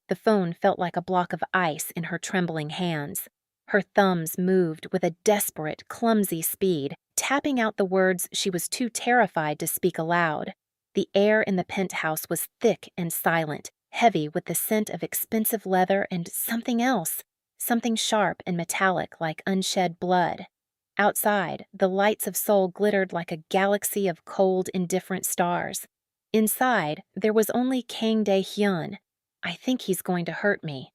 The phone felt like a block of ice in her trembling hands. Her thumbs moved with a desperate, clumsy speed, tapping out the words she was too terrified to speak aloud. The air in the penthouse was thick and silent, heavy with the scent of expensive leather and something else, something sharp and metallic like unshed blood. Outside, the lights of Seoul glittered like a galaxy of cold, indifferent stars. Inside, there was only Kang Dae-hyun. "I think he's going to hurt me."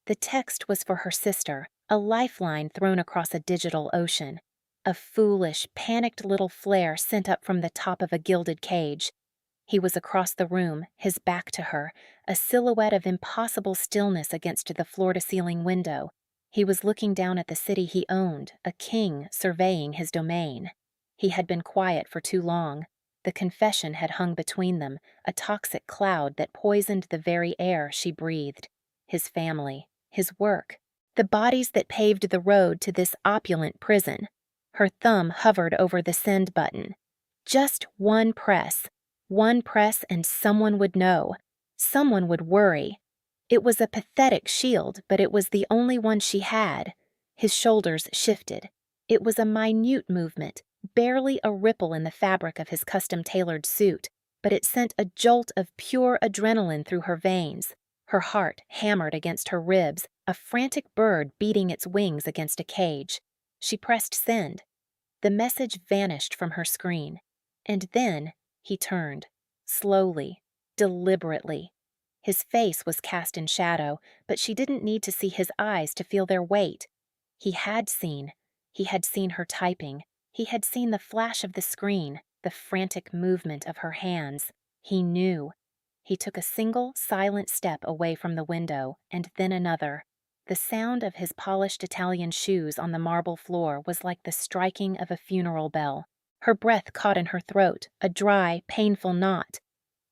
The text was for her sister, a lifeline thrown across a digital ocean. A foolish, panicked little flare sent up from the top of a gilded cage. He was across the room, his back to her, a silhouette of impossible stillness against the floor-to-ceiling window. He was looking down at the city he owned, a king surveying his domain. He had been quiet for too long. The confession had hung between them, a toxic cloud that poisoned the very air she breathed. His family, his work, the bodies that paved the road to this opulent prison. Her thumb hovered over the send button. Just one press and someone would know. Someone would worry. It was a pathetic shield, but it was the only one she had. His shoulders shifted. It was a minute movement, barely a ripple in the fabric of his custom-tailored suit, but it sent a jolt of pure adrenaline through her veins. Her heart hammered against her ribs, a frantic bird beating its wings against a cage. She pressed send. The message vanished from her screen. And then he turned, slowly, deliberately. His face was cast in shadow, but she didn't need to see his eyes to feel their weight. He had seen. He had seen her typing. He had seen the flash of the screen, the frantic movement of her hands. He knew. He took a single, silent step away from the window, and then another. The sound of his polished Italian shoes on the marble floor was like the striking of a funeral bell. Her breath caught in her throat, a dry, painful knot.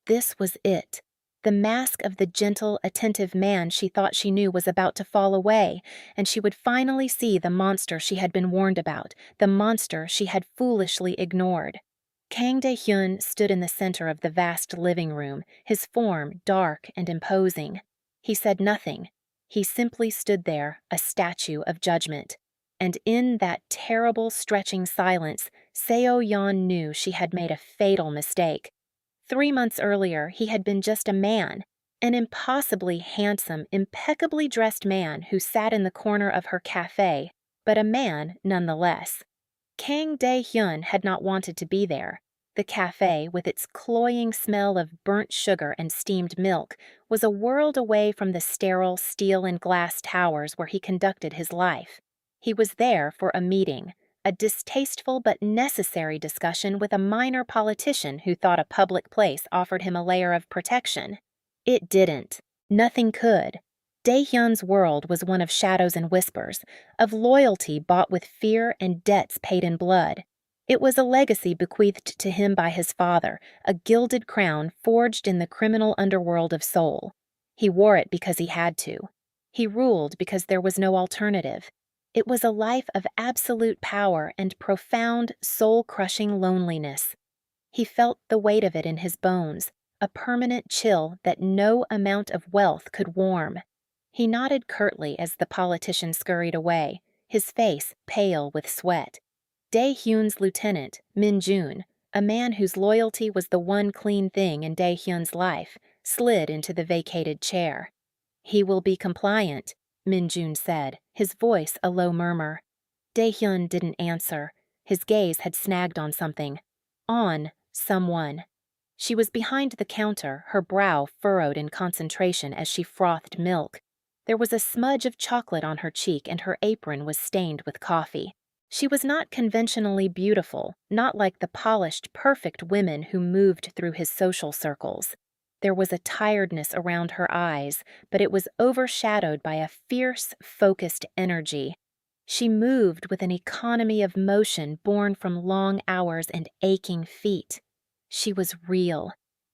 This was it. The mask of the gentle, attentive man she thought she knew was about to fall away, and she would finally see the monster she had been warned about, the monster she had foolishly ignored. Kang Dae-hyun stood in the center of the vast living room, his form dark and imposing. He said nothing. He simply stood there, a statue of judgment. And in that terrible, stretching silence, Seo-yeon knew she had made a fatal mistake. 3 months earlier, he had been just a man, an impossibly handsome, impeccably dressed man who sat in the corner of her cafe, but a man nonetheless. Kang Dae-hyun had not wanted to be there. The cafe, with its cloying smell of burnt sugar and steamed milk, was a world away from the sterile steel and glass towers where he conducted his life. He was there for a meeting, a distasteful but necessary discussion with a minor politician who thought a public place offered him a layer of protection. It didn't. Nothing could. Dae-hyun's world was one of shadows and whispers, of loyalty bought with fear and debts paid in blood. It was a legacy bequeathed to him by his father, a gilded crown forged in the criminal underworld of Seoul. He wore it because he had to. He ruled because there was no alternative. It was a life of absolute power and profound, soul-crushing loneliness. He felt the weight of it in his bones, a permanent chill that no amount of wealth could warm. He nodded curtly as the politician scurried away, his face pale with sweat. Dae-hyun's lieutenant, Min-jun, a man whose loyalty was the one clean thing in Dae-hyun's life, slid into the vacated chair. "He will be compliant," Min-jun said, his voice a low murmur. Dae-hyun didn't answer. His gaze had snagged on something. On someone. She was behind the counter, her brow furrowed in concentration as she frothed milk. There was a smudge of chocolate on her cheek and her apron was stained with coffee. She was not conventionally beautiful, not like the polished, perfect women who moved through his social circles. There was a tiredness around her eyes, but it was overshadowed by a fierce, focused energy. She moved with an economy of motion born from long hours and aching feet. She was real.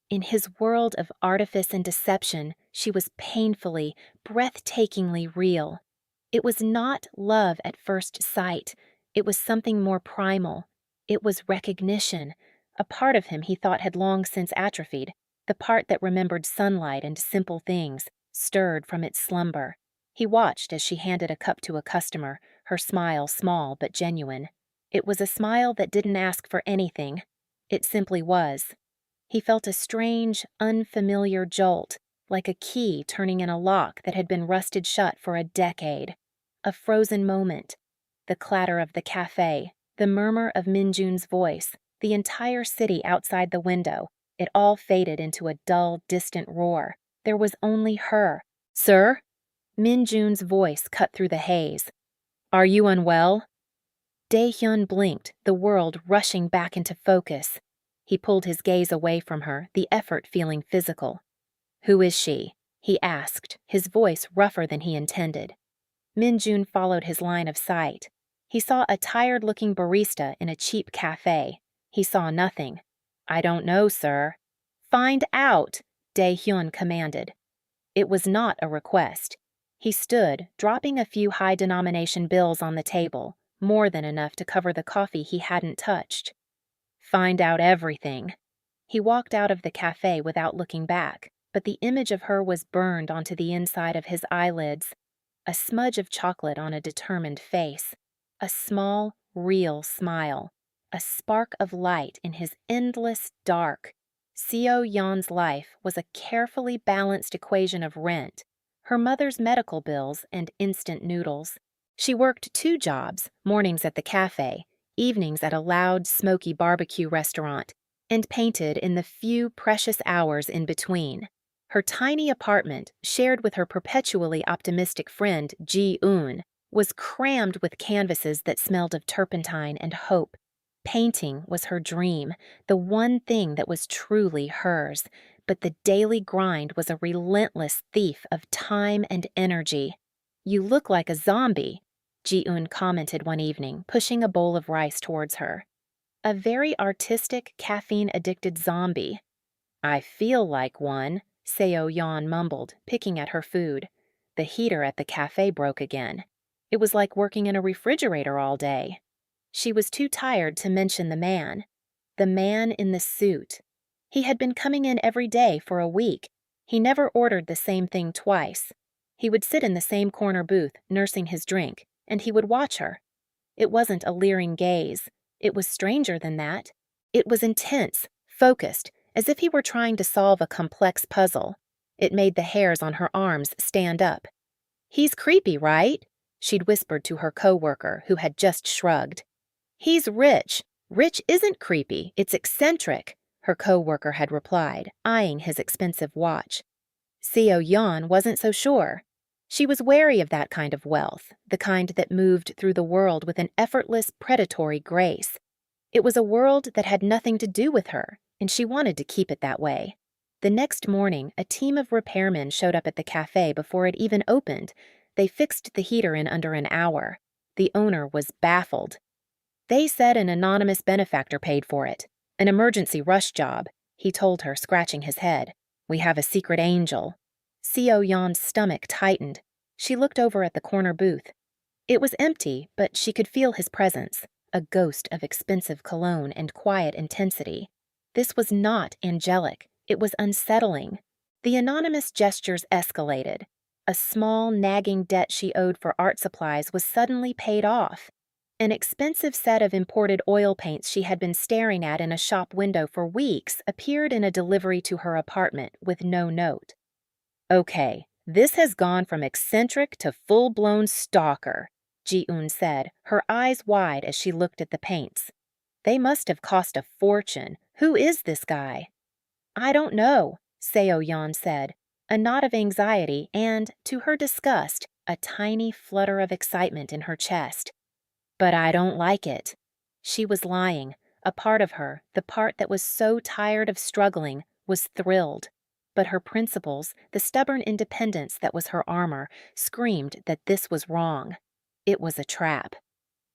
In his world of artifice and deception, she was painfully, breathtakingly real. It was not love at first sight. It was something more primal. It was recognition, a part of him he thought had long since atrophied, the part that remembered sunlight and simple things, stirred from its slumber. He watched as she handed a cup to a customer, her smile small but genuine. It was a smile that didn't ask for anything. It simply was. He felt a strange, unfamiliar jolt, like a key turning in a lock that had been rusted shut for a decade. A frozen moment. The clatter of the cafe, the murmur of Minjun's voice, the entire city outside the window. It all faded into a dull, distant roar. There was only her. "Sir?" Minjun's voice cut through the haze. "Are you unwell?" Dae-hyun blinked, the world rushing back into focus. He pulled his gaze away from her, the effort feeling physical. "Who is she?" he asked, his voice rougher than he intended. Minjun followed his line of sight. He saw a tired-looking barista in a cheap cafe. He saw nothing. "I don't know, sir." "Find out," Dae-hyun commanded. It was not a request. He stood, dropping a few high-denomination bills on the table, more than enough to cover the coffee he hadn't touched. "Find out everything." He walked out of the cafe without looking back, but the image of her was burned onto the inside of his eyelids. A smudge of chocolate on a determined face. A small, real smile. A spark of light in his endless dark. Seo Yeon's life was a carefully balanced equation of rent, her mother's medical bills, and instant noodles. She worked 2 jobs, mornings at the cafe, evenings at a loud, smoky barbecue restaurant, and painted in the few precious hours in between. Her tiny apartment, shared with her perpetually optimistic friend Ji-eun, was crammed with canvases that smelled of turpentine and hope. Painting was her dream, the one thing that was truly hers, but the daily grind was a relentless thief of time and energy. "You look like a zombie," Ji-eun commented one evening, pushing a bowl of rice towards her. "A very artistic, caffeine-addicted zombie." "I feel like one," Seo Yeon mumbled, picking at her food. The heater at the cafe broke again. It was like working in a refrigerator all day. She was too tired to mention the man. The man in the suit. He had been coming in every day for a week. He never ordered the same thing twice. He would sit in the same corner booth, nursing his drink, and he would watch her. It wasn't a leering gaze. It was stranger than that. It was intense, focused, as if he were trying to solve a complex puzzle. It made the hairs on her arms stand up. "He's creepy, right?" she'd whispered to her coworker, who had just shrugged. "He's rich. Rich isn't creepy, it's eccentric," her coworker had replied, eyeing his expensive watch. Seo Yeon wasn't so sure. She was wary of that kind of wealth, the kind that moved through the world with an effortless, predatory grace. It was a world that had nothing to do with her, and she wanted to keep it that way. The next morning, a team of repairmen showed up at the cafe before it even opened. They fixed the heater in under an hour. The owner was baffled. "They said an anonymous benefactor paid for it. An emergency rush job," he told her, scratching his head. "We have a secret angel." Seo Yeon's stomach tightened. She looked over at the corner booth. It was empty, but she could feel his presence, a ghost of expensive cologne and quiet intensity. This was not angelic. It was unsettling. The anonymous gestures escalated. A small, nagging debt she owed for art supplies was suddenly paid off. An expensive set of imported oil paints she had been staring at in a shop window for weeks appeared in a delivery to her apartment with no note. "Okay, this has gone from eccentric to full-blown stalker," Ji-eun said, her eyes wide as she looked at the paints. "They must have cost a fortune. Who is this guy?" "I don't know," Seo Yeon said, a knot of anxiety and, to her disgust, a tiny flutter of excitement in her chest. "But I don't like it." She was lying. A part of her, the part that was so tired of struggling, was thrilled. But her principles, the stubborn independence that was her armor, screamed that this was wrong. It was a trap.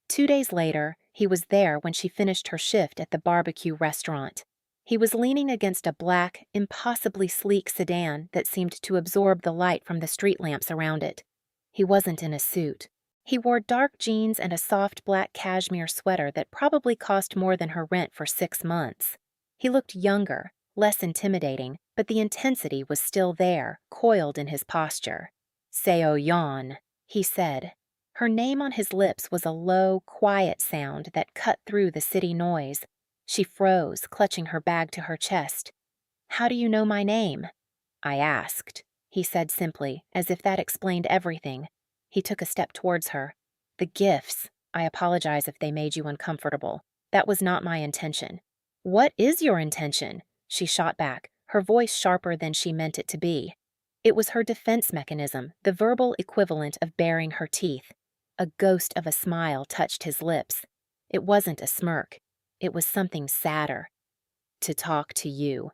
2 days later, he was there when she finished her shift at the barbecue restaurant. He was leaning against a black, impossibly sleek sedan that seemed to absorb the light from the street lamps around it. He wasn't in a suit. He wore dark jeans and a soft black cashmere sweater that probably cost more than her rent for 6 months. He looked younger, less intimidating, but the intensity was still there, coiled in his posture. Seo-yeon, he said. Her name on his lips was a low, quiet sound that cut through the city noise. She froze, clutching her bag to her chest. "How do you know my name?" "I asked," he said simply, as if that explained everything. He took a step towards her. "The gifts. I apologize if they made you uncomfortable. That was not my intention." "What is your intention?" she shot back, her voice sharper than she meant it to be. It was her defense mechanism, the verbal equivalent of baring her teeth. A ghost of a smile touched his lips. It wasn't a smirk. It was something sadder. "To talk to you."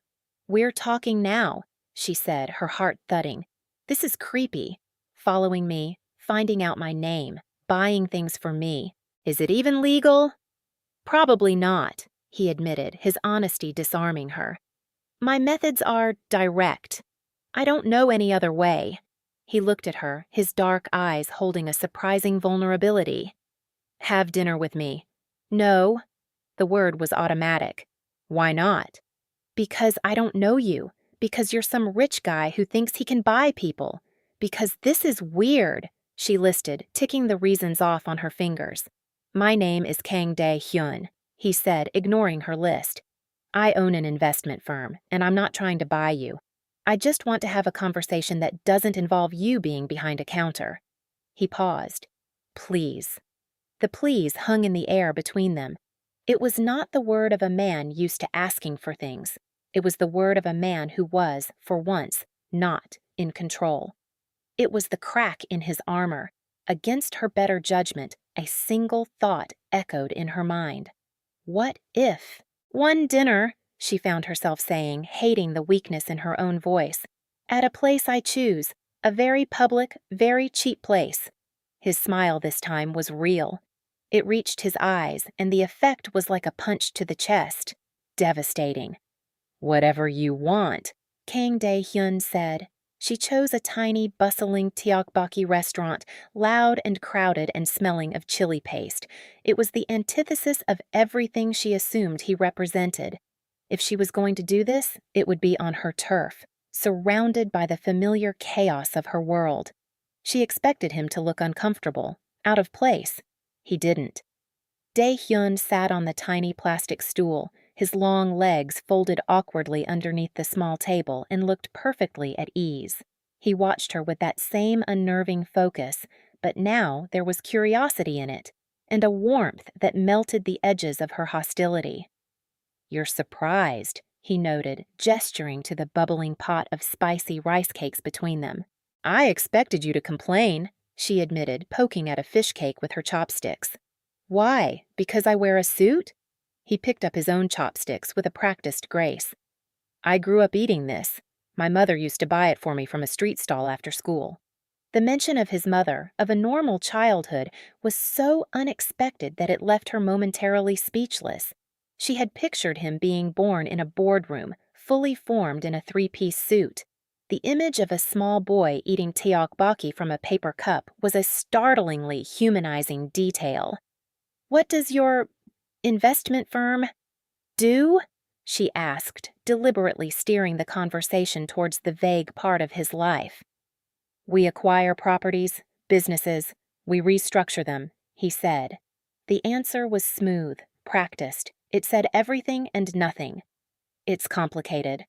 "We're talking now," she said, her heart thudding. "This is creepy. Following me, finding out my name, buying things for me. Is it even legal?" "Probably not," he admitted, his honesty disarming her. "My methods are direct. I don't know any other way." He looked at her, his dark eyes holding a surprising vulnerability. "Have dinner with me." "No." The word was automatic. "Why not?" "Because I don't know you. Because you're some rich guy who thinks he can buy people. Because this is weird," she listed, ticking the reasons off on her fingers. "My name is Kang Dae-hyun," he said, ignoring her list. "I own an investment firm, and I'm not trying to buy you. I just want to have a conversation that doesn't involve you being behind a counter." He paused. "Please." The please hung in the air between them. It was not the word of a man used to asking for things. It was the word of a man who was, for once, not in control. It was the crack in his armor. Against her better judgment, a single thought echoed in her mind. What if? "One dinner," she found herself saying, hating the weakness in her own voice. "At a place I choose. A very public, very cheap place." His smile this time was real. It reached his eyes, and the effect was like a punch to the chest. Devastating. "Whatever you want," Kang Dae-hyun said. She chose a tiny, bustling tteokbokki restaurant, loud and crowded and smelling of chili paste. It was the antithesis of everything she assumed he represented. If she was going to do this, it would be on her turf, surrounded by the familiar chaos of her world. She expected him to look uncomfortable, out of place. He didn't. Dae-hyun sat on the tiny plastic stool, his long legs folded awkwardly underneath the small table, and looked perfectly at ease. He watched her with that same unnerving focus, but now there was curiosity in it, and a warmth that melted the edges of her hostility. "You're surprised," he noted, gesturing to the bubbling pot of spicy rice cakes between them. "I expected you to complain," she admitted, poking at a fish cake with her chopsticks. "Why? Because I wear a suit?" He picked up his own chopsticks with a practiced grace. "I grew up eating this. My mother used to buy it for me from a street stall after school." The mention of his mother, of a normal childhood, was so unexpected that it left her momentarily speechless. She had pictured him being born in a boardroom, fully formed in a three-piece suit. The image of a small boy eating tteokbokki from a paper cup was a startlingly humanizing detail. "What does your investment firm do?" she asked, deliberately steering the conversation towards the vague part of his life. "We acquire properties, businesses, we restructure them," he said. The answer was smooth, practiced. It said everything and nothing. "It's complicated."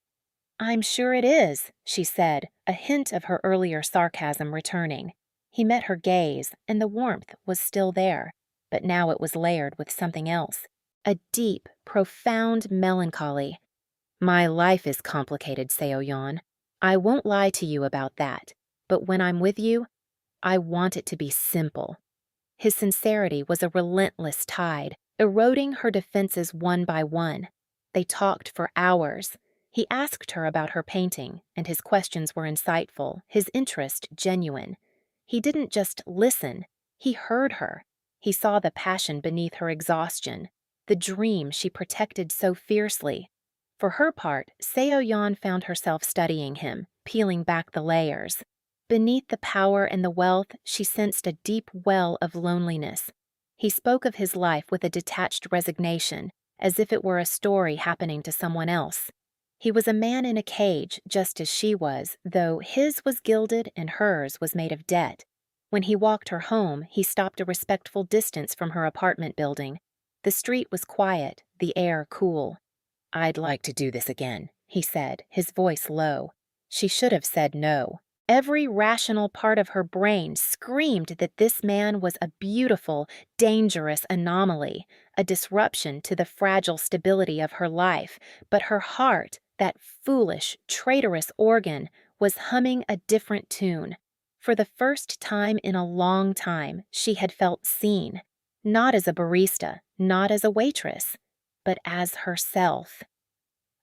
"I'm sure it is," she said, a hint of her earlier sarcasm returning. He met her gaze, and the warmth was still there, but now it was layered with something else. A deep, profound melancholy. "My life is complicated, Seo-yeon. I won't lie to you about that. But when I'm with you, I want it to be simple." His sincerity was a relentless tide, eroding her defenses one by one. They talked for hours. He asked her about her painting, and his questions were insightful, his interest genuine. He didn't just listen, he heard her. He saw the passion beneath her exhaustion, the dream she protected so fiercely. For her part, Seo-yeon found herself studying him, peeling back the layers. Beneath the power and the wealth, she sensed a deep well of loneliness. He spoke of his life with a detached resignation, as if it were a story happening to someone else. He was a man in a cage, just as she was, though his was gilded and hers was made of debt. When he walked her home, he stopped a respectful distance from her apartment building. The street was quiet, the air cool. "I'd like to do this again," he said, his voice low. She should have said no. Every rational part of her brain screamed that this man was a beautiful, dangerous anomaly, a disruption to the fragile stability of her life, but her heart, that foolish, traitorous organ, was humming a different tune. For the first time in a long time, she had felt seen, not as a barista, not as a waitress, but as herself.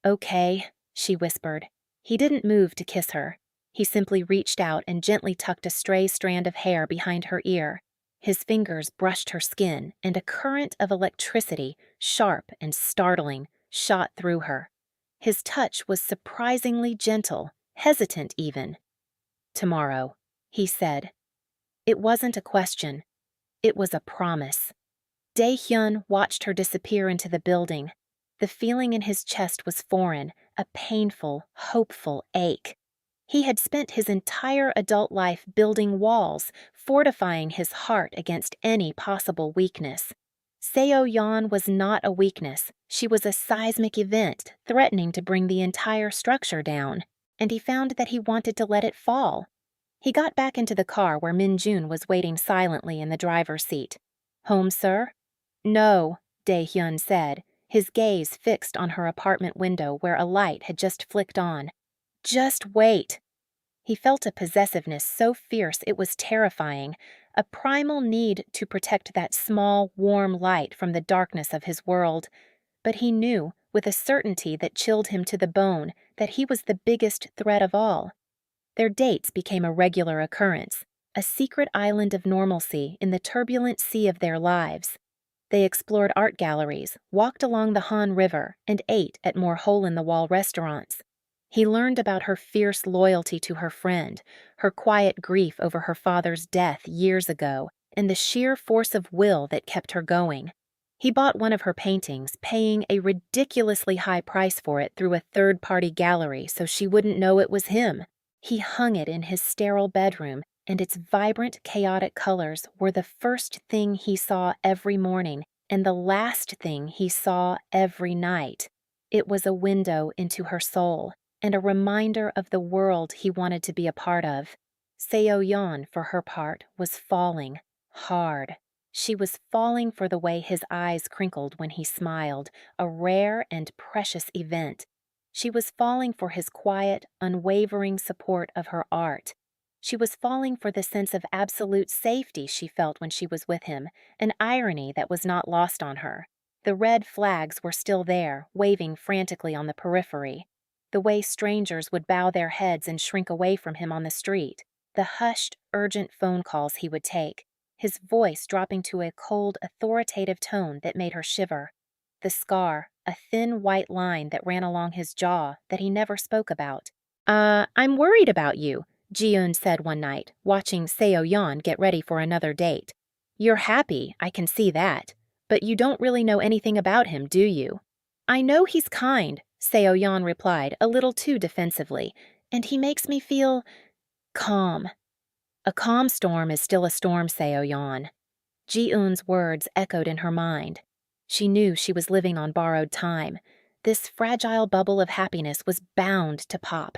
"Okay," she whispered. He didn't move to kiss her. He simply reached out and gently tucked a stray strand of hair behind her ear. His fingers brushed her skin, and a current of electricity, sharp and startling, shot through her. His touch was surprisingly gentle, hesitant even. "Tomorrow," he said. It wasn't a question. It was a promise. Dae-hyun watched her disappear into the building. The feeling in his chest was foreign, a painful, hopeful ache. He had spent his entire adult life building walls, fortifying his heart against any possible weakness. Seo-yeon was not a weakness. She was a seismic event threatening to bring the entire structure down, and he found that he wanted to let it fall. He got back into the car where Min-jun was waiting silently in the driver's seat. "Home, sir?" "No," Dae-hyun said, his gaze fixed on her apartment window where a light had just flicked on. "Just wait." He felt a possessiveness so fierce it was terrifying, a primal need to protect that small, warm light from the darkness of his world. But he knew, with a certainty that chilled him to the bone, that he was the biggest threat of all. Their dates became a regular occurrence, a secret island of normalcy in the turbulent sea of their lives. They explored art galleries, walked along the Han River, and ate at more hole-in-the-wall restaurants. He learned about her fierce loyalty to her friend, her quiet grief over her father's death years ago, and the sheer force of will that kept her going. He bought one of her paintings, paying a ridiculously high price for it through a third-party gallery so she wouldn't know it was him. He hung it in his sterile bedroom, and its vibrant, chaotic colors were the first thing he saw every morning and the last thing he saw every night. It was a window into her soul and a reminder of the world he wanted to be a part of. Seo-yeon, for her part, was falling, hard. She was falling for the way his eyes crinkled when he smiled, a rare and precious event. She was falling for his quiet, unwavering support of her art. She was falling for the sense of absolute safety she felt when she was with him, an irony that was not lost on her. The red flags were still there, waving frantically on the periphery. The way strangers would bow their heads and shrink away from him on the street. The hushed, urgent phone calls he would take, his voice dropping to a cold, authoritative tone that made her shiver. The scar, a thin white line that ran along his jaw that he never spoke about. I'm worried about you," Ji-eun said one night, watching Seo-yeon get ready for another date. "You're happy, I can see that. But you don't really know anything about him, do you?" "I know he's kind," Seo-yeon replied a little too defensively, "and he makes me feel calm." "A calm storm is still a storm, Seo-yeon." Ji-eun's words echoed in her mind. She knew she was living on borrowed time. This fragile bubble of happiness was bound to pop.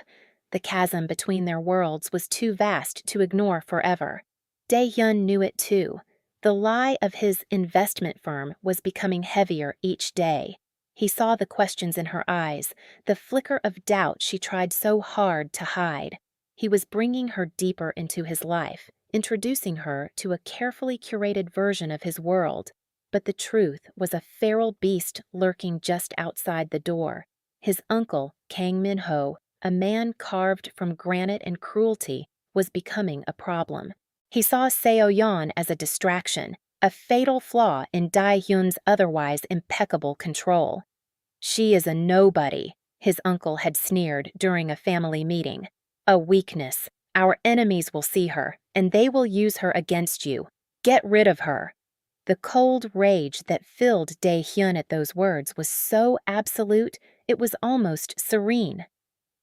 The chasm between their worlds was too vast to ignore forever. Dae-hyun knew it too. The lie of his investment firm was becoming heavier each day. He saw the questions in her eyes, the flicker of doubt she tried so hard to hide. He was bringing her deeper into his life, introducing her to a carefully curated version of his world. But the truth was a feral beast lurking just outside the door. His uncle, Kang Min-ho, a man carved from granite and cruelty, was becoming a problem. He saw Seo-yeon as a distraction, a fatal flaw in Dae-hyun's otherwise impeccable control. "She is a nobody," his uncle had sneered during a family meeting. "A weakness. Our enemies will see her, and they will use her against you. Get rid of her." The cold rage that filled Dae-hyun at those words was so absolute, It was almost serene.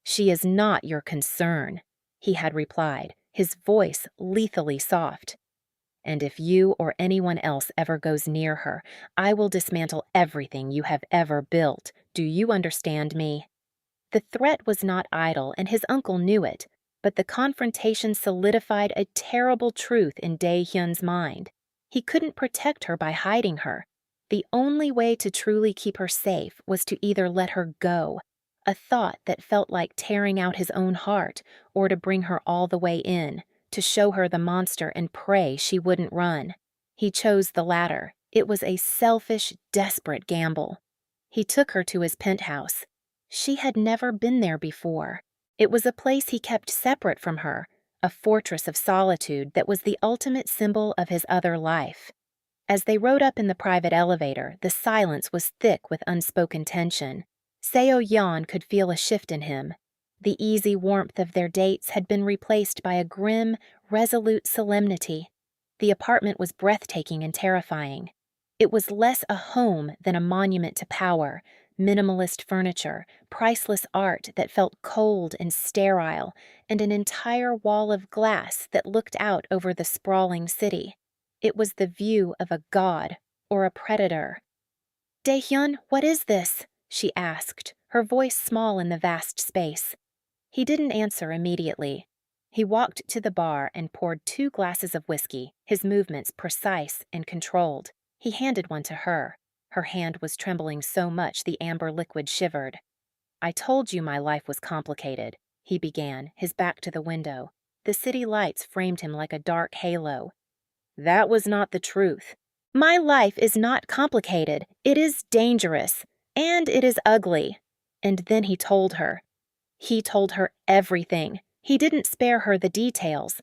"She is not your concern," he had replied, his voice lethally soft. "And if you or anyone else ever goes near her, I will dismantle everything you have ever built. Do you understand me?" The threat was not idle, and his uncle knew it, but the confrontation solidified a terrible truth in Dae-hyun's mind. He couldn't protect her by hiding her. The only way to truly keep her safe was to either let her go, a thought that felt like tearing out his own heart, or to bring her all the way in, to show her the monster and pray she wouldn't run. He chose the latter. It was a selfish, desperate gamble. He took her to his penthouse. She had never been there before. It was a place he kept separate from her, a fortress of solitude that was the ultimate symbol of his other life. As they rode up in the private elevator, the silence was thick with unspoken tension. Seo-yeon could feel a shift in him. The easy warmth of their dates had been replaced by a grim, resolute solemnity. The apartment was breathtaking and terrifying. It was less a home than a monument to power, minimalist furniture, priceless art that felt cold and sterile, and an entire wall of glass that looked out over the sprawling city. It was the view of a god or a predator. "Dae-hyun, what is this?" she asked, her voice small in the vast space. He didn't answer immediately. He walked to the bar and poured 2 glasses of whiskey, his movements precise and controlled. He handed one to her. Her hand was trembling so much the amber liquid shivered. "I told you my life was complicated," he began, his back to the window. The city lights framed him like a dark halo. "That was not the truth." "My life is not complicated. It is dangerous. And it is ugly." And then he told her. He told her everything. He didn't spare her the details.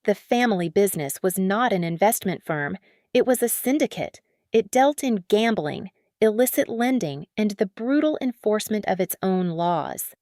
The family business was not an investment firm. It was a syndicate. It dealt in gambling, illicit lending, and the brutal enforcement of its own laws.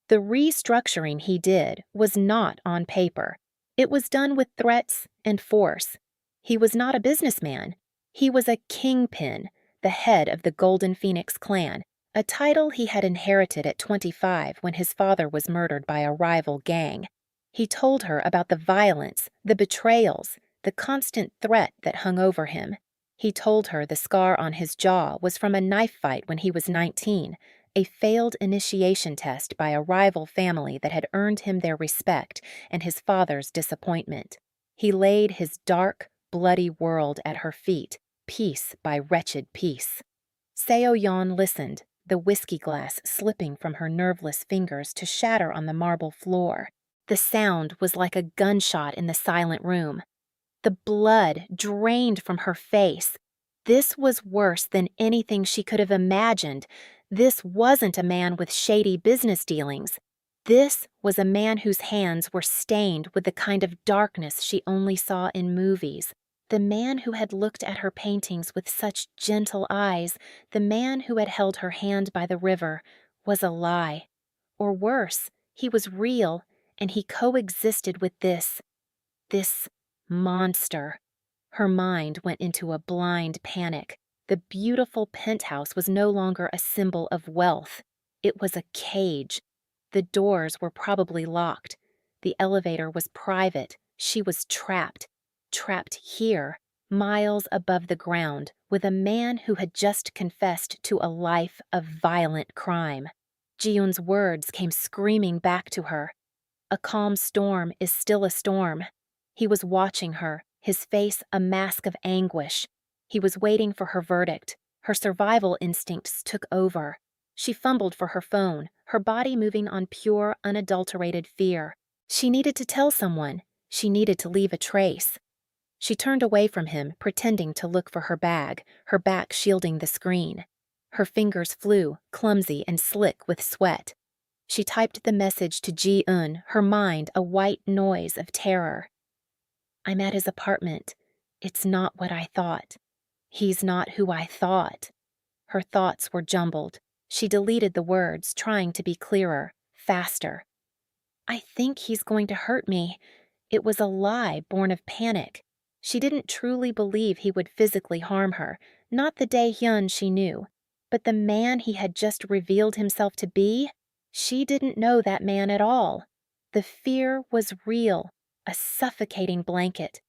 The restructuring he did was not on paper. It was done with threats and force. He was not a businessman. He was a kingpin, the head of the Golden Phoenix clan, a title he had inherited at 25 when his father was murdered by a rival gang. He told her about the violence, the betrayals, the constant threat that hung over him. He told her the scar on his jaw was from a knife fight when he was 19, a failed initiation test by a rival family that had earned him their respect and his father's disappointment. He laid his dark, bloody world at her feet, piece by wretched piece. Seo-yeon listened, the whiskey glass slipping from her nerveless fingers to shatter on the marble floor. The sound was like a gunshot in the silent room. The blood drained from her face. This was worse than anything she could have imagined. This wasn't a man with shady business dealings. This was a man whose hands were stained with the kind of darkness she only saw in movies. The man who had looked at her paintings with such gentle eyes, the man who had held her hand by the river, was a lie. Or worse, he was real, and he coexisted with this monster. Her mind went into a blind panic. The beautiful penthouse was no longer a symbol of wealth. It was a cage. The doors were probably locked. The elevator was private. She was trapped here, miles above the ground, with a man who had just confessed to a life of violent crime. Ji-yoon's words came screaming back to her. A calm storm is still a storm. He was watching her, his face a mask of anguish. He was waiting for her verdict. Her survival instincts took over. She fumbled for her phone, her body moving on pure, unadulterated fear. She needed to tell someone. She needed to leave a trace. She turned away from him, pretending to look for her bag, her back shielding the screen. Her fingers flew, clumsy and slick with sweat. She typed the message to Ji-eun, her mind a white noise of terror. "I'm at his apartment. It's not what I thought. He's not who I thought." Her thoughts were jumbled. She deleted the words, trying to be clearer, faster. "I think he's going to hurt me." It was a lie born of panic. She didn't truly believe he would physically harm her, not the Dae-hyun she knew. But the man he had just revealed himself to be, she didn't know that man at all. The fear was real, a suffocating blanket.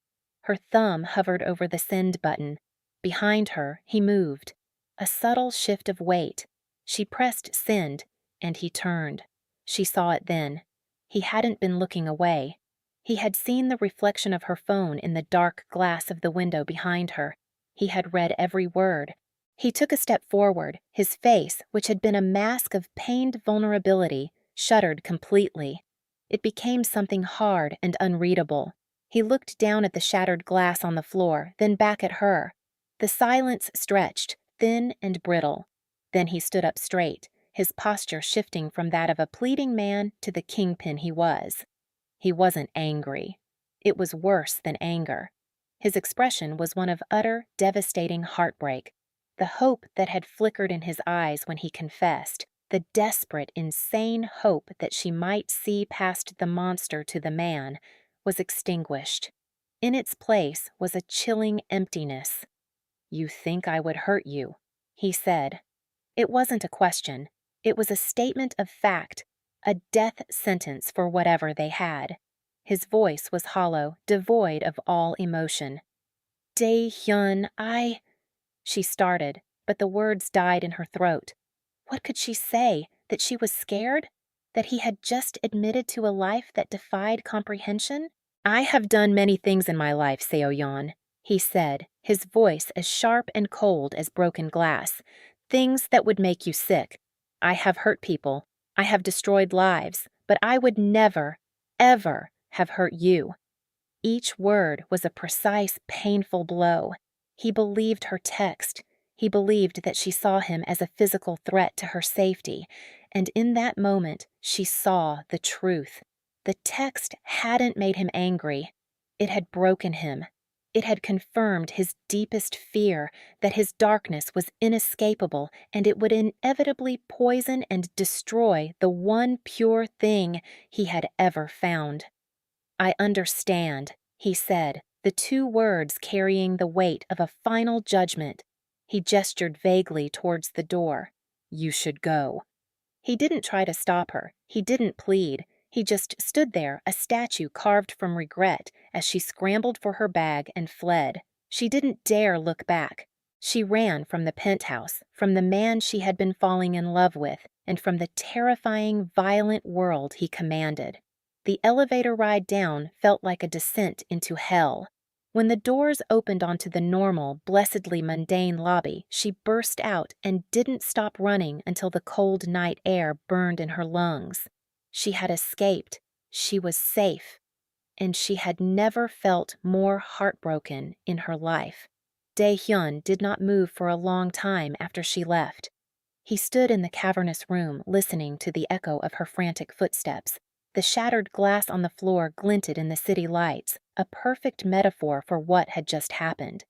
Her thumb hovered over the send button. Behind her, he moved. A subtle shift of weight. She pressed send, and he turned. She saw it then. He hadn't been looking away. He had seen the reflection of her phone in the dark glass of the window behind her. He had read every word. He took a step forward, his face, which had been a mask of pained vulnerability, shuttered completely. It became something hard and unreadable. He looked down at the shattered glass on the floor, then back at her. The silence stretched, thin and brittle. Then he stood up straight, his posture shifting from that of a pleading man to the kingpin he was. He wasn't angry. It was worse than anger. His expression was one of utter, devastating heartbreak. The hope that had flickered in his eyes when he confessed, the desperate, insane hope that she might see past the monster to the man, was extinguished. In its place was a chilling emptiness. "You think I would hurt you," he said. It wasn't a question. It was a statement of fact, a death sentence for whatever they had. His voice was hollow, devoid of all emotion. "Dae-hyun, She started, but the words died in her throat. What could she say? That she was scared? That he had just admitted to a life that defied comprehension? "I have done many things in my life, Seo-yeon," he said, his voice as sharp and cold as broken glass. "Things that would make you sick. I have hurt people. I have destroyed lives. But I would never, ever have hurt you." Each word was a precise, painful blow. He believed her text. He believed that she saw him as a physical threat to her safety. And in that moment, she saw the truth. The text hadn't made him angry. It had broken him. It had confirmed his deepest fear that his darkness was inescapable and it would inevitably poison and destroy the one pure thing he had ever found. "I understand," he said, the two words carrying the weight of a final judgment. He gestured vaguely towards the door. "You should go." He didn't try to stop her. He didn't plead. He just stood there, a statue carved from regret, as she scrambled for her bag and fled. She didn't dare look back. She ran from the penthouse, from the man she had been falling in love with, and from the terrifying, violent world he commanded. The elevator ride down felt like a descent into hell. When the doors opened onto the normal, blessedly mundane lobby, she burst out and didn't stop running until the cold night air burned in her lungs. She had escaped. She was safe. And she had never felt more heartbroken in her life. Dae-hyun did not move for a long time after she left. He stood in the cavernous room, listening to the echo of her frantic footsteps. The shattered glass on the floor glinted in the city lights, a perfect metaphor for what had just happened.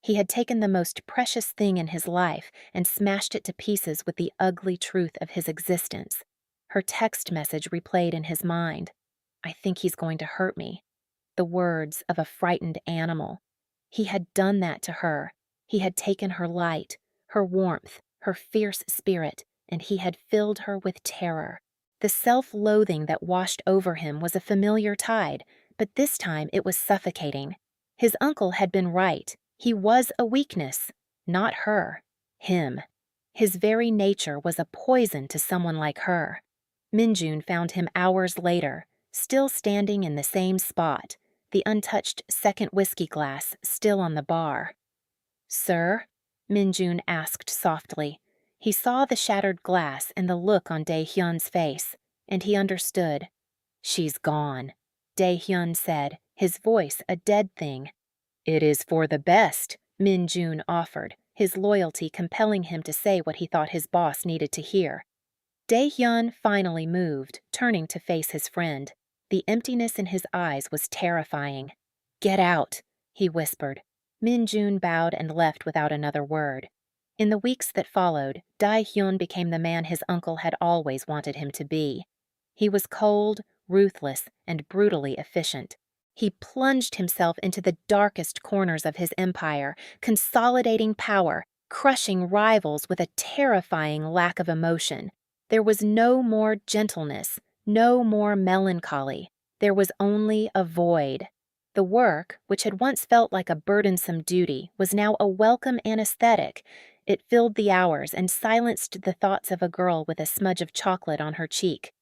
He had taken the most precious thing in his life and smashed it to pieces with the ugly truth of his existence. Her text message replayed in his mind. "I think he's going to hurt me." The words of a frightened animal. He had done that to her. He had taken her light, her warmth, her fierce spirit, and he had filled her with terror. The self-loathing that washed over him was a familiar tide, but this time it was suffocating. His uncle had been right. He was a weakness, not her, him. His very nature was a poison to someone like her. Minjun found him hours later, still standing in the same spot, the untouched second whiskey glass still on the bar. "Sir?" Minjun asked softly. He saw the shattered glass and the look on Dae-hyun's face, and he understood. "She's gone," Dae-hyun said, his voice a dead thing. "It is for the best," Minjun offered, his loyalty compelling him to say what he thought his boss needed to hear. Dae-hyun finally moved, turning to face his friend. The emptiness in his eyes was terrifying. "Get out," he whispered. Minjun bowed and left without another word. In the weeks that followed, Dae-hyun became the man his uncle had always wanted him to be. He was cold, ruthless, and brutally efficient. He plunged himself into the darkest corners of his empire, consolidating power, crushing rivals with a terrifying lack of emotion. There was no more gentleness, no more melancholy. There was only a void. The work, which had once felt like a burdensome duty, was now a welcome anesthetic. It filled the hours and silenced the thoughts of a girl with a smudge of chocolate on her cheek.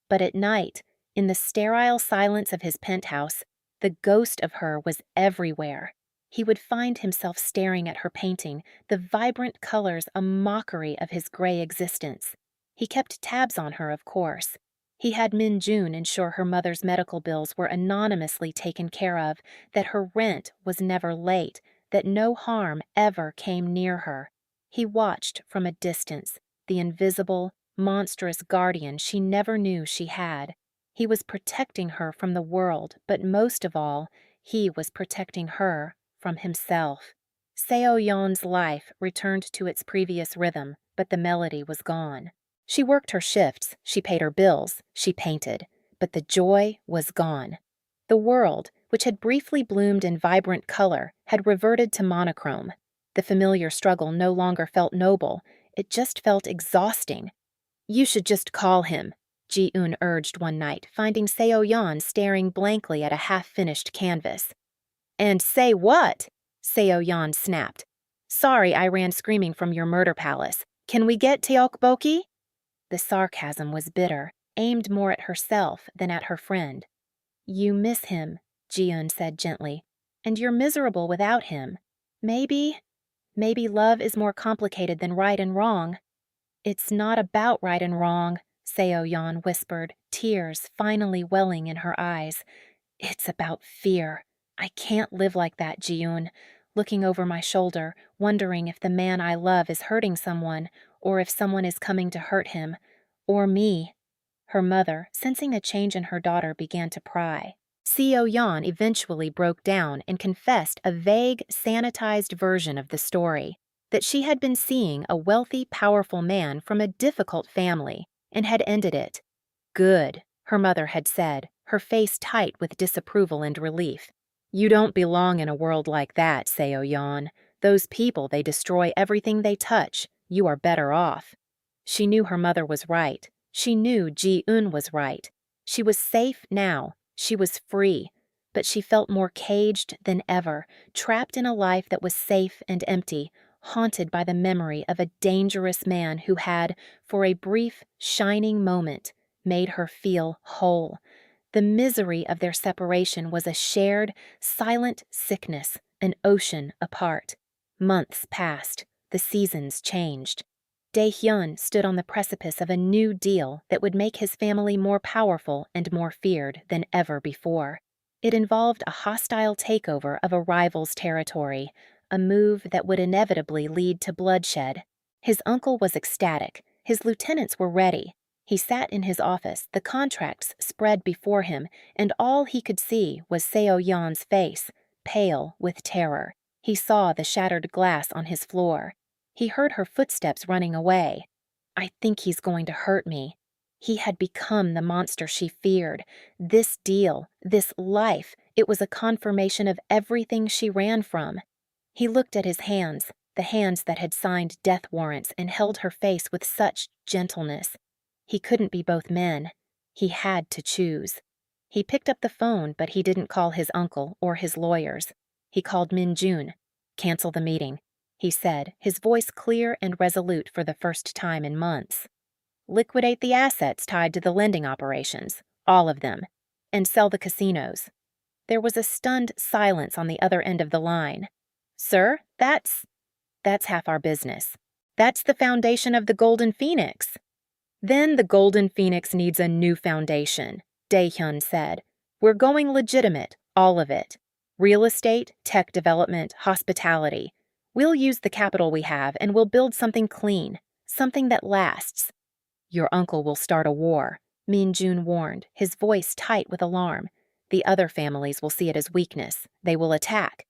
But at night, in the sterile silence of his penthouse, the ghost of her was everywhere. He would find himself staring at her painting, the vibrant colors a mockery of his gray existence. He kept tabs on her, of course. He had Min Jun ensure her mother's medical bills were anonymously taken care of, that her rent was never late, that no harm ever came near her. He watched from a distance, the invisible, monstrous guardian she never knew she had. He was protecting her from the world, but most of all, he was protecting her from himself. Seo Yeon's life returned to its previous rhythm, but the melody was gone. She worked her shifts, she paid her bills, she painted, but the joy was gone. The world, which had briefly bloomed in vibrant color, had reverted to monochrome. The familiar struggle no longer felt noble, it just felt exhausting. "You should just call him," Ji-eun urged one night, finding Seo Yeon staring blankly at a half-finished canvas. "And say what?" Seo Yeon snapped. "Sorry I ran screaming from your murder palace. Can we get Teokbokki?" The sarcasm was bitter, aimed more at herself than at her friend. "You miss him," Ji-eun said gently, "and you're miserable without him. Maybe love is more complicated than right and wrong." "It's not about right and wrong," Seo Yeon whispered, tears finally welling in her eyes. "It's about fear. I can't live like that, Ji-eun, looking over my shoulder, wondering if the man I love is hurting someone, or if someone is coming to hurt him. Or me." Her mother, sensing a change in her daughter, began to pry. Seo Yeon eventually broke down and confessed a vague, sanitized version of the story, that she had been seeing a wealthy, powerful man from a difficult family and had ended it. "Good," her mother had said, her face tight with disapproval and relief. "You don't belong in a world like that, Seo Yeon. Those people, they destroy everything they touch. You are better off." She knew her mother was right. She knew Ji-eun was right. She was safe now. She was free. But she felt more caged than ever, trapped in a life that was safe and empty, haunted by the memory of a dangerous man who had, for a brief, shining moment, made her feel whole. The misery of their separation was a shared, silent sickness, an ocean apart. Months passed. The seasons changed. Dae-hyun stood on the precipice of a new deal that would make his family more powerful and more feared than ever before. It involved a hostile takeover of a rival's territory, a move that would inevitably lead to bloodshed. His uncle was ecstatic. His lieutenants were ready. He sat in his office, the contracts spread before him, and all he could see was Seo Yeon's face, pale with terror. He saw the shattered glass on his floor. He heard her footsteps running away. "I think he's going to hurt me." He had become the monster she feared. This deal, this life, it was a confirmation of everything she ran from. He looked at his hands, the hands that had signed death warrants and held her face with such gentleness. He couldn't be both men. He had to choose. He picked up the phone, but he didn't call his uncle or his lawyers. He called Min Jun. "Cancel the meeting," he said, his voice clear and resolute for the first time in months. "Liquidate the assets tied to the lending operations, all of them, and sell the casinos." There was a stunned silence on the other end of the line. "Sir, that's half our business. That's the foundation of the Golden Phoenix." "Then the Golden Phoenix needs a new foundation," Dae-hyun said. "We're going legitimate, all of it. Real estate, tech development, hospitality. We'll use the capital we have and we'll build something clean, something that lasts." "Your uncle will start a war," Min Jun warned, his voice tight with alarm. "The other families will see it as weakness. They will attack."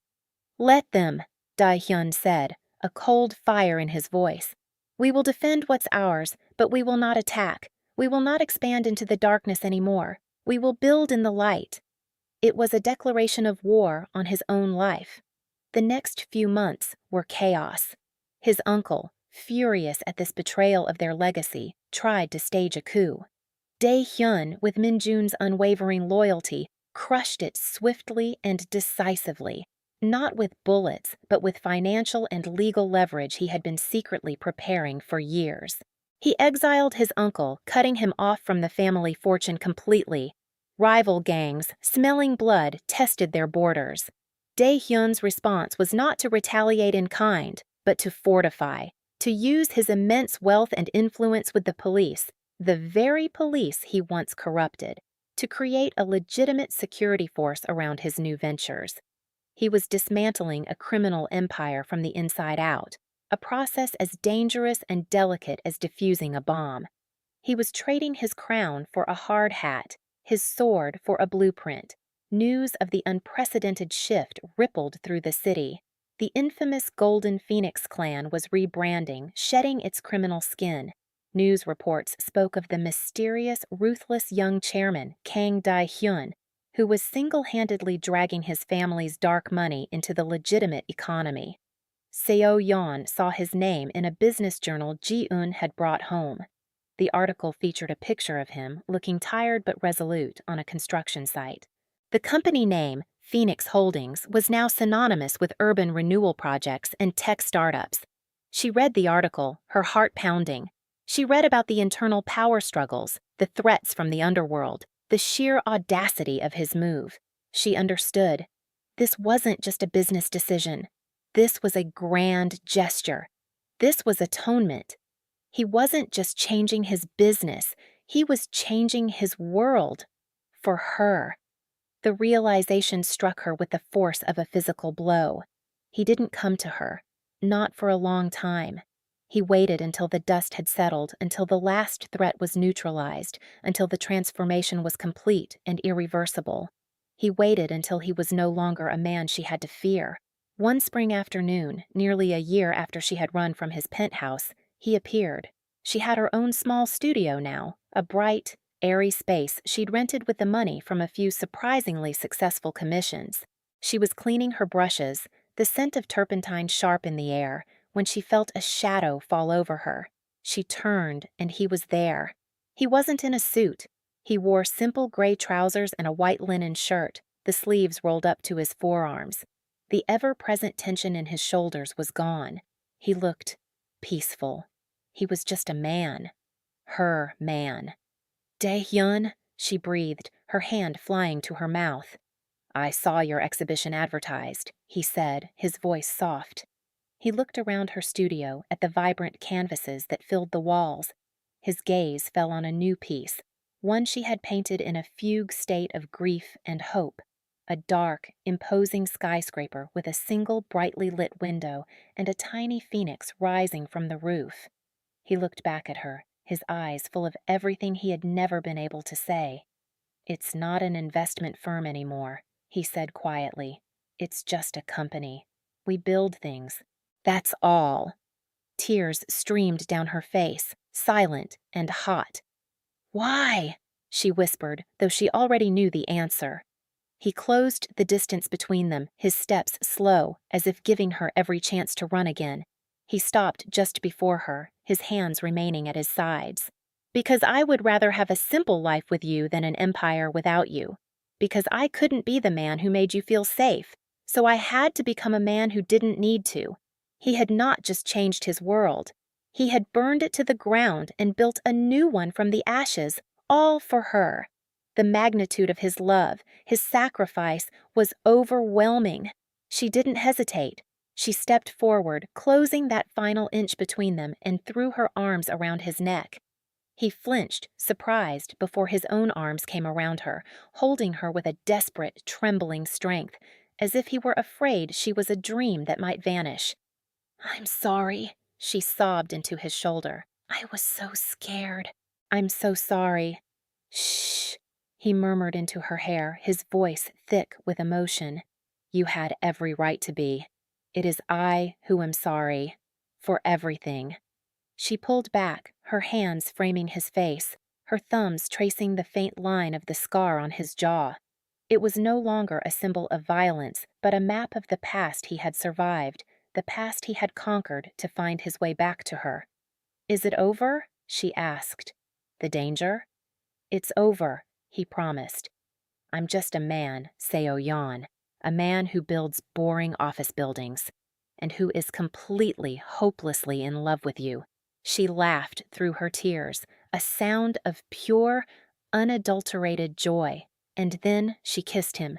"Let them," Dae-hyun said, a cold fire in his voice. "We will defend what's ours, but we will not attack. We will not expand into the darkness anymore. We will build in the light." It was a declaration of war on his own life. The next few months were chaos. His uncle, furious at this betrayal of their legacy, tried to stage a coup. Dae-hyun, with Min-jun's unwavering loyalty, crushed it swiftly and decisively, not with bullets, but with financial and legal leverage he had been secretly preparing for years. He exiled his uncle, cutting him off from the family fortune completely. Rival gangs, smelling blood, tested their borders. Dae-hyun's response was not to retaliate in kind, but to fortify, to use his immense wealth and influence with the police, the very police he once corrupted, to create a legitimate security force around his new ventures. He was dismantling a criminal empire from the inside out, a process as dangerous and delicate as defusing a bomb. He was trading his crown for a hard hat, his sword for a blueprint. News of the unprecedented shift rippled through the city. The infamous Golden Phoenix clan was rebranding, shedding its criminal skin. News reports spoke of the mysterious, ruthless young chairman, Kang Dae-hyun, who was single-handedly dragging his family's dark money into the legitimate economy. Seo-yeon saw his name in a business journal Ji-eun had brought home. The article featured a picture of him, looking tired but resolute, on a construction site. The company name, Phoenix Holdings, was now synonymous with urban renewal projects and tech startups. She read the article, her heart pounding. She read about the internal power struggles, the threats from the underworld, the sheer audacity of his move. She understood. This wasn't just a business decision. This was a grand gesture. This was atonement. He wasn't just changing his business, he was changing his world. For her. The realization struck her with the force of a physical blow. He didn't come to her. Not for a long time. He waited until the dust had settled, until the last threat was neutralized, until the transformation was complete and irreversible. He waited until he was no longer a man she had to fear. One spring afternoon, nearly a year after she had run from his penthouse, he appeared. She had her own small studio now, a bright, airy space she'd rented with the money from a few surprisingly successful commissions. She was cleaning her brushes, the scent of turpentine sharp in the air, when she felt a shadow fall over her. She turned, and he was there. He wasn't in a suit. He wore simple gray trousers and a white linen shirt, the sleeves rolled up to his forearms. The ever-present tension in his shoulders was gone. He looked peaceful. He was just a man. Her man. Dae-hyun, she breathed, her hand flying to her mouth. I saw your exhibition advertised, he said, his voice soft. He looked around her studio at the vibrant canvases that filled the walls. His gaze fell on a new piece, one she had painted in a fugue state of grief and hope, a dark, imposing skyscraper with a single brightly lit window and a tiny phoenix rising from the roof. He looked back at her, his eyes full of everything he had never been able to say. It's not an investment firm anymore, he said quietly. It's just a company. We build things. That's all. Tears streamed down her face, silent and hot. Why? She whispered, though she already knew the answer. He closed the distance between them, his steps slow, as if giving her every chance to run again. He stopped just before her, his hands remaining at his sides. Because I would rather have a simple life with you than an empire without you. Because I couldn't be the man who made you feel safe, so I had to become a man who didn't need to. He had not just changed his world. He had burned it to the ground and built a new one from the ashes, all for her. The magnitude of his love, his sacrifice, was overwhelming. She didn't hesitate. She stepped forward, closing that final inch between them, and threw her arms around his neck. He flinched, surprised, before his own arms came around her, holding her with a desperate, trembling strength, as if he were afraid she was a dream that might vanish. I'm sorry, she sobbed into his shoulder. I was so scared. I'm so sorry. Shh, he murmured into her hair, his voice thick with emotion. You had every right to be. It is I who am sorry. For everything. She pulled back, her hands framing his face, her thumbs tracing the faint line of the scar on his jaw. It was no longer a symbol of violence, but a map of the past he had survived, the past he had conquered to find his way back to her. "Is it over?" she asked. "The danger?" "It's over," he promised. "I'm just a man," Seo yawned, "a man who builds boring office buildings, and who is completely, hopelessly in love with you." She laughed through her tears, a sound of pure, unadulterated joy, and then she kissed him.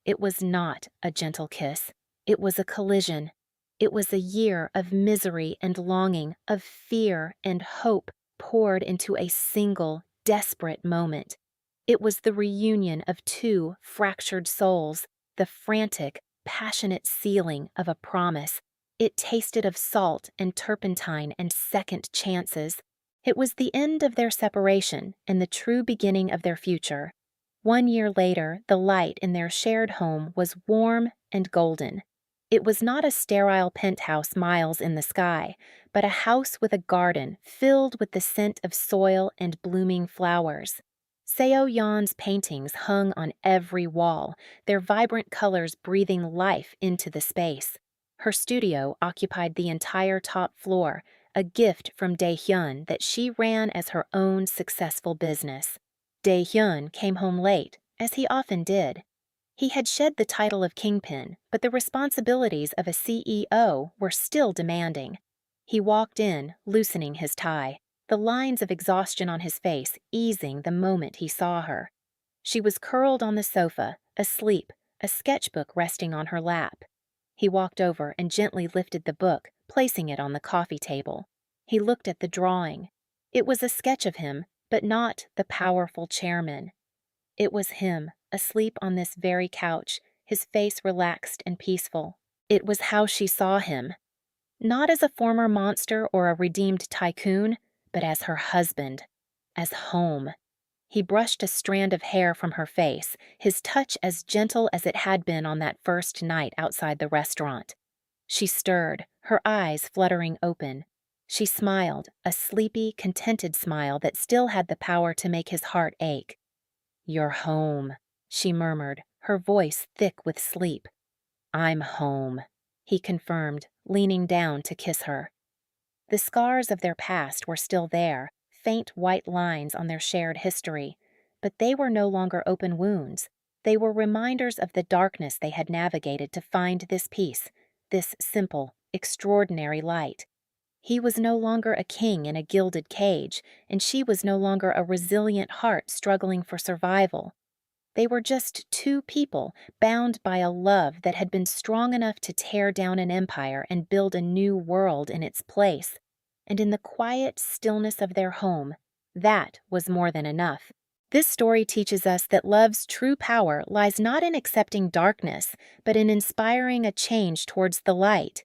It was not a gentle kiss. It was a collision. It was a year of misery and longing, of fear and hope poured into a single, desperate moment. It was the reunion of two fractured souls, the frantic, passionate sealing of a promise. It tasted of salt and turpentine and second chances. It was the end of their separation and the true beginning of their future. 1 year later, the light in their shared home was warm and golden. It was not a sterile penthouse miles in the sky, but a house with a garden filled with the scent of soil and blooming flowers. Seo Yan's paintings hung on every wall, their vibrant colors breathing life into the space. Her studio occupied the entire top floor, a gift from Dae-hyun that she ran as her own successful business. Dae-hyun came home late, as he often did. He had shed the title of kingpin, but the responsibilities of a CEO were still demanding. He walked in, loosening his tie, the lines of exhaustion on his face easing the moment he saw her. She was curled on the sofa, asleep, a sketchbook resting on her lap. He walked over and gently lifted the book, placing it on the coffee table. He looked at the drawing. It was a sketch of him, but not the powerful chairman. It was him, asleep on this very couch, his face relaxed and peaceful. It was how she saw him. Not as a former monster or a redeemed tycoon, but as her husband, as home. He brushed a strand of hair from her face, his touch as gentle as it had been on that first night outside the restaurant. She stirred, her eyes fluttering open. She smiled, a sleepy, contented smile that still had the power to make his heart ache. "You're home," she murmured, her voice thick with sleep. "I'm home," he confirmed, leaning down to kiss her. The scars of their past were still there, faint white lines on their shared history, but they were no longer open wounds. They were reminders of the darkness they had navigated to find this peace, this simple, extraordinary light. He was no longer a king in a gilded cage, and she was no longer a resilient heart struggling for survival. They were just two people bound by a love that had been strong enough to tear down an empire and build a new world in its place. And in the quiet stillness of their home, that was more than enough. This story teaches us that love's true power lies not in accepting darkness, but in inspiring a change towards the light.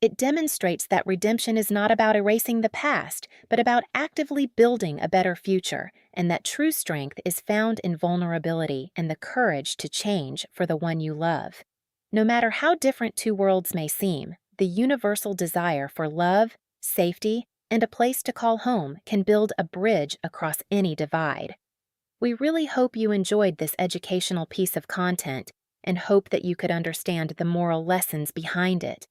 It demonstrates that redemption is not about erasing the past, but about actively building a better future, and that true strength is found in vulnerability and the courage to change for the one you love. No matter how different two worlds may seem, the universal desire for love, safety, and a place to call home can build a bridge across any divide. We really hope you enjoyed this educational piece of content and hope that you could understand the moral lessons behind it.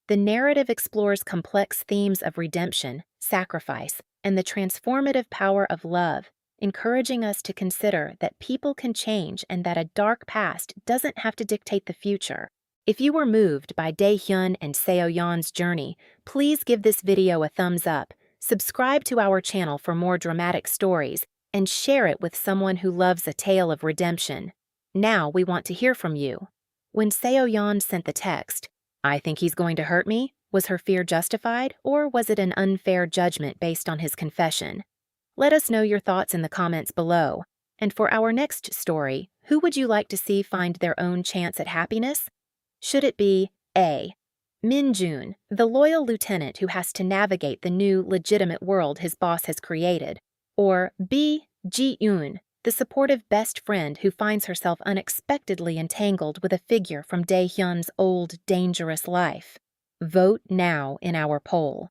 The narrative explores complex themes of redemption, sacrifice, and the transformative power of love, encouraging us to consider that people can change and that a dark past doesn't have to dictate the future. If you were moved by Dae-hyun and Seo-yeon's journey, please give this video a thumbs up, subscribe to our channel for more dramatic stories, and share it with someone who loves a tale of redemption. Now we want to hear from you. When Seo-yeon sent the text, "I think he's going to hurt me," was her fear justified, or was it an unfair judgment based on his confession? Let us know your thoughts in the comments below. And for our next story, who would you like to see find their own chance at happiness? Should it be A. Min-jun, the loyal lieutenant who has to navigate the new, legitimate world his boss has created, or B. Ji-eun, the supportive best friend who finds herself unexpectedly entangled with a figure from Dae-hyun's old, dangerous life? Vote now in our poll.